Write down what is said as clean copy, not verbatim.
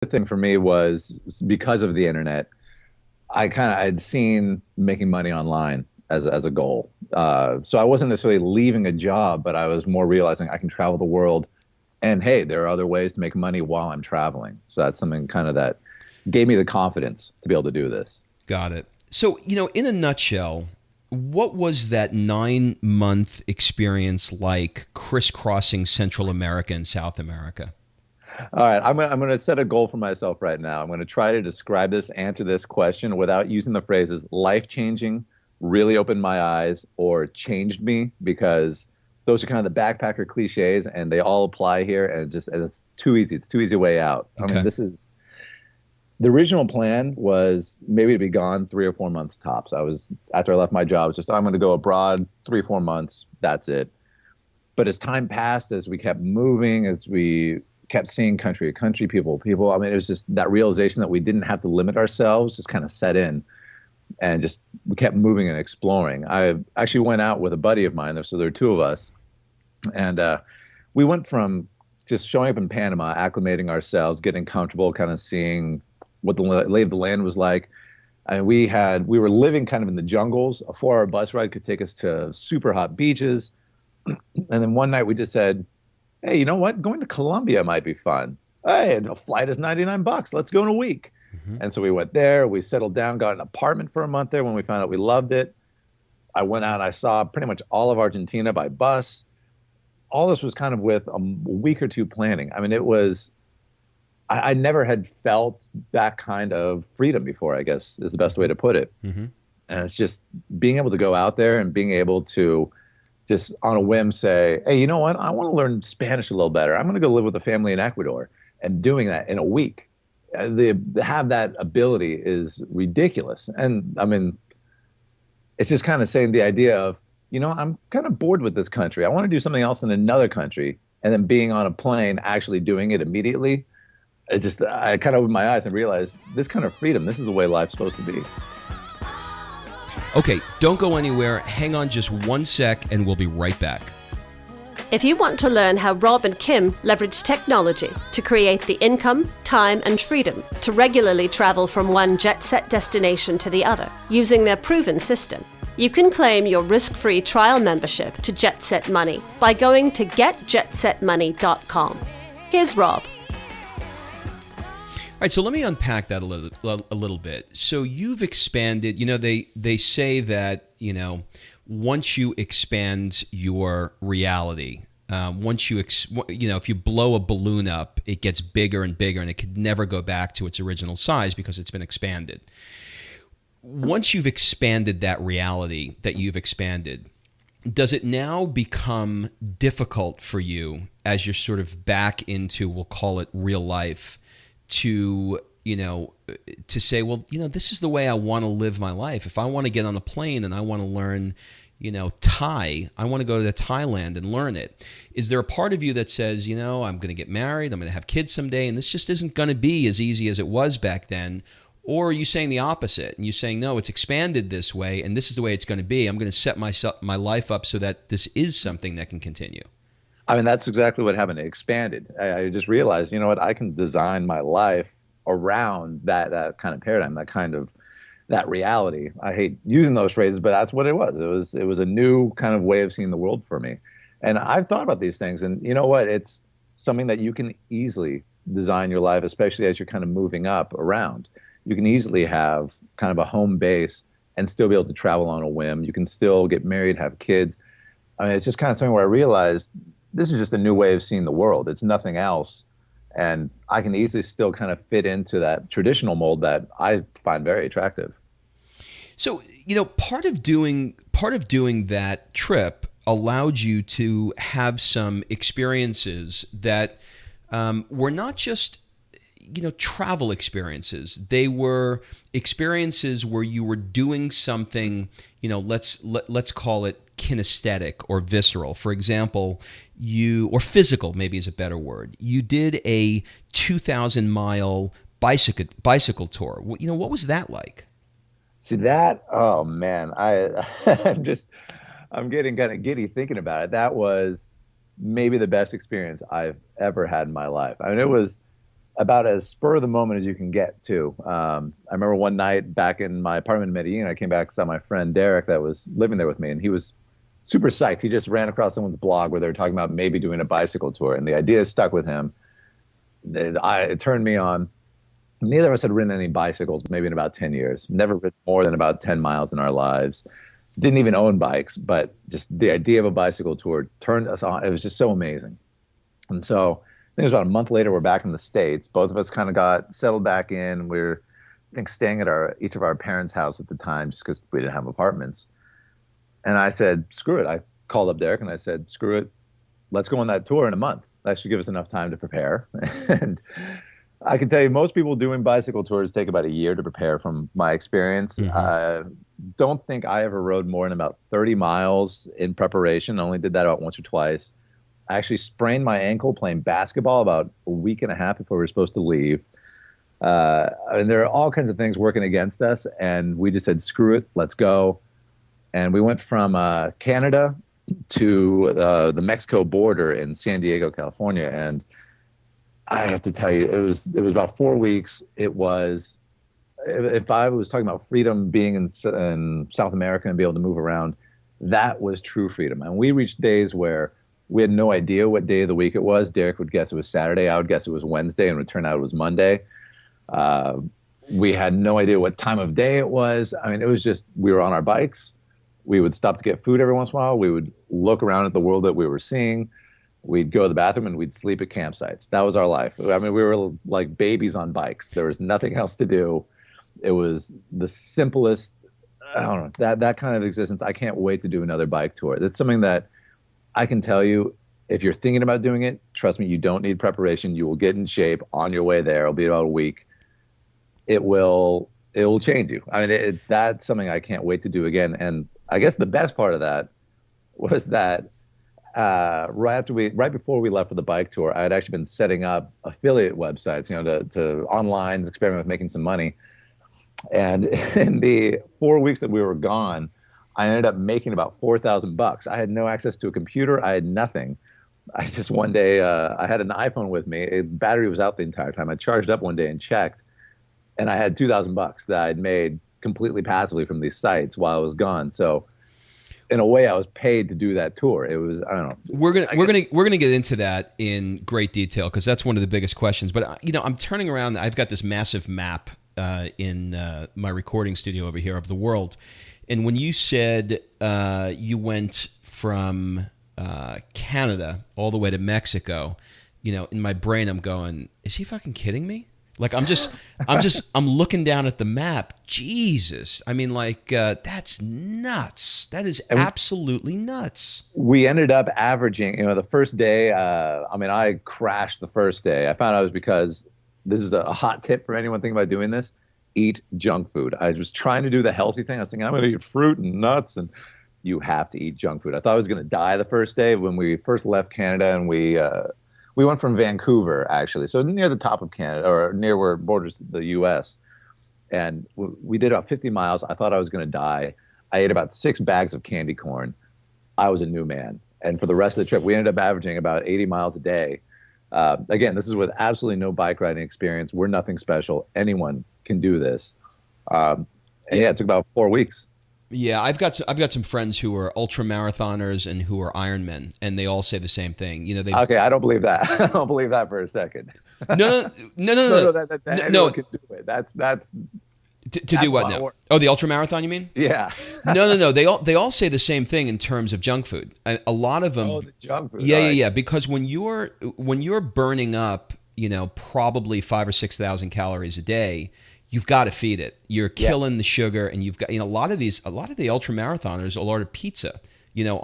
The thing for me was because of the internet, I'd seen making money online as a goal. So I wasn't necessarily leaving a job, but I was more realizing I can travel the world, and hey, there are other ways to make money while I'm traveling. So that's something kind of that gave me the confidence to be able to do this. Got it. So, in a nutshell, what was that 9-month experience like crisscrossing Central America and South America? All right, I'm gonna set a goal for myself right now. I'm gonna try to describe this, answer this question without using the phrases life changing, really opened my eyes, or changed me, because those are kind of the backpacker cliches, and they all apply here. And it's too easy. It's too easy way out. I mean, Okay. this is the original plan was maybe to be gone 3 or 4 months tops. I was after I left my job, it was just I'm going to go abroad 3 or 4 months. That's it. But as time passed, as we kept moving, as we kept seeing country to country, people, I mean, it was just that realization that we didn't have to limit ourselves just kind of set in, and just we kept moving and exploring. I actually went out with a buddy of mine, so there were two of us, and we went from just showing up in Panama, acclimating ourselves, getting comfortable, kind of seeing what the lay of the land was like. And we were living kind of in the jungles. A 4 hour bus ride could take us to super hot beaches. And then one night we just said, hey, you know what? Going to Colombia might be fun. Hey, a flight is 99 bucks. Let's go in a week. Hmm. And so we went there. We settled down, got an apartment for a month there when we found out we loved it. I went out. I saw pretty much all of Argentina by bus. All this was kind of with a week or two planning. I mean, it was, I never had felt that kind of freedom before, I guess is the best way to put it. Hmm. And it's just being able to go out there and being able to just on a whim say, hey, you know what? I want to learn Spanish a little better. I'm going to go live with a family in Ecuador, and doing that in a week. To have that ability is ridiculous. And I mean, it's just kind of saying the idea of, I'm kind of bored with this country. I want to do something else in another country. And then being on a plane, actually doing it immediately. It's just, I kind of opened my eyes and realized this kind of freedom, this is the way life's supposed to be. Okay, don't go anywhere. Hang on just one sec, and we'll be right back. If you want to learn how Rob and Kim leverage technology to create the income, time, and freedom to regularly travel from one jet-set destination to the other using their proven system, you can claim your risk-free trial membership to Jet Set Money by going to getjetsetmoney.com. Here's Rob. All right, so let me unpack that a little bit. So you've expanded. They say that once you expand your reality, if you blow a balloon up, it gets bigger and bigger, and it could never go back to its original size because it's been expanded. Once you've expanded that reality that you've expanded, does it now become difficult for you as you're sort of back into, we'll call it real life, to say, well, this is the way I want to live my life. If I want to get on a plane and I want to learn, Thai, I want to go to Thailand and learn it. Is there a part of you that says, I'm going to get married, I'm going to have kids someday, and this just isn't going to be as easy as it was back then? Or are you saying the opposite, and you're saying, no, it's expanded this way, and this is the way it's going to be. I'm going to set my life up so that this is something that can continue. I mean, that's exactly what happened. It expanded. I just realized, you know what, I can design my life around that kind of paradigm, that reality. I hate using those phrases, but that's what it was. It was a new kind of way of seeing the world for me. And I've thought about these things, and you know what? It's something that you can easily design your life, especially as you're kind of moving up around. You can easily have kind of a home base and still be able to travel on a whim. You can still get married, have kids. I mean, it's just kind of something where I realized this is just a new way of seeing the world. It's nothing else. And I can easily still kind of fit into that traditional mold that I find very attractive. So, part of doing that trip allowed you to have some experiences that were not just travel experiences. They were experiences where you were doing something, let's call it kinesthetic or visceral. For example, or physical maybe is a better word. You did a 2,000-mile bicycle tour. What was that like? See that? Oh man, I'm getting kind of giddy thinking about it. That was maybe the best experience I've ever had in my life. I mean, it was about as spur of the moment as you can get too. I remember one night back in my apartment in Medellin, I came back, saw my friend Derek that was living there with me, and he was super psyched. He just ran across someone's blog where they were talking about maybe doing a bicycle tour, and the idea stuck with him. It turned me on. Neither of us had ridden any bicycles maybe in about 10 years. Never ridden more than about 10 miles in our lives. Didn't even own bikes, but just the idea of a bicycle tour turned us on. It was just so amazing. And so I think it was about a month later, we're back in the States. Both of us kind of got settled back in. We're, I think, staying at each of our parents' house at the time just because we didn't have apartments. And I said, screw it. I called up Derek and I said, screw it. Let's go on that tour in a month. That should give us enough time to prepare. And I can tell you, most people doing bicycle tours take about a year to prepare from my experience. Mm-hmm. Don't think I ever rode more than about 30 miles in preparation. I only did that about once or twice. I actually sprained my ankle playing basketball about a week and a half before we were supposed to leave. And there are all kinds of things working against us. And we just said, screw it, let's go. And we went from Canada to the Mexico border in San Diego, California. And I have to tell you, it was about 4 weeks. It was, if I was talking about freedom being in South America and be able to move around, that was true freedom. And we reached days where we had no idea what day of the week it was. Derek would guess it was Saturday. I would guess it was Wednesday, and it would turn out it was Monday. We had no idea what time of day it was. I mean, it was just, we were on our bikes. We would stop to get food every once in a while. We would look around at the world that we were seeing. We'd go to the bathroom and we'd sleep at campsites. That was our life. I mean, we were like babies on bikes. There was nothing else to do. It was the simplest, I don't know, that kind of existence. I can't wait to do another bike tour. That's something that I can tell you, if you're thinking about doing it, trust me, you don't need preparation. You will get in shape on your way there. It'll be about a week. It will change you. I mean, that's something I can't wait to do again. And I guess the best part of that was that right before we left for the bike tour, I had actually been setting up affiliate websites, to online experiment with making some money. And in the 4 weeks that we were gone, I ended up making about $4,000. I had no access to a computer. I had nothing. I just one day, I had an iPhone with me. The battery was out the entire time. I charged up one day and checked, and I had $2,000 that I'd made completely passively from these sites while I was gone. So in a way, I was paid to do that tour. It was, I don't know. We're gonna get into that in great detail because that's one of the biggest questions. But I'm turning around. I've got this massive map in my recording studio over here of the world. And when you said you went from Canada all the way to Mexico, in my brain I'm going, is he fucking kidding me? Like I'm looking down at the map. Jesus. I mean, that's nuts. That is absolutely nuts. We ended up averaging, the first day, I crashed the first day. I found out it was because, this is a hot tip for anyone thinking about doing this, eat junk food. I was trying to do the healthy thing. I was thinking, I'm going to eat fruit and nuts, and you have to eat junk food. I thought I was going to die the first day when we first left Canada, and we went from Vancouver, actually, so near the top of Canada, or near where it borders the U.S., and we did about 50 miles. I thought I was going to die. I ate about 6 bags of candy corn. I was a new man. And for the rest of the trip, we ended up averaging about 80 miles a day. Again, this is with absolutely no bike riding experience. We're nothing special. Anyone can do this. And it took about 4 weeks. Yeah, I've got some friends who are ultra marathoners and who are Ironmen, and they all say the same thing. Okay, I don't believe that. I don't believe that for a second. No. Everyone can do it. That's to do what now? Oh, the ultra marathon, you mean? Yeah. No. They all say the same thing in terms of junk food. A lot of them. Oh, the junk food. Yeah. Because when you're burning up, probably 5,000 or 6,000 calories a day, you've got to feed it. You're killing the sugar, and you've got a lot of the ultra marathoners will order pizza, on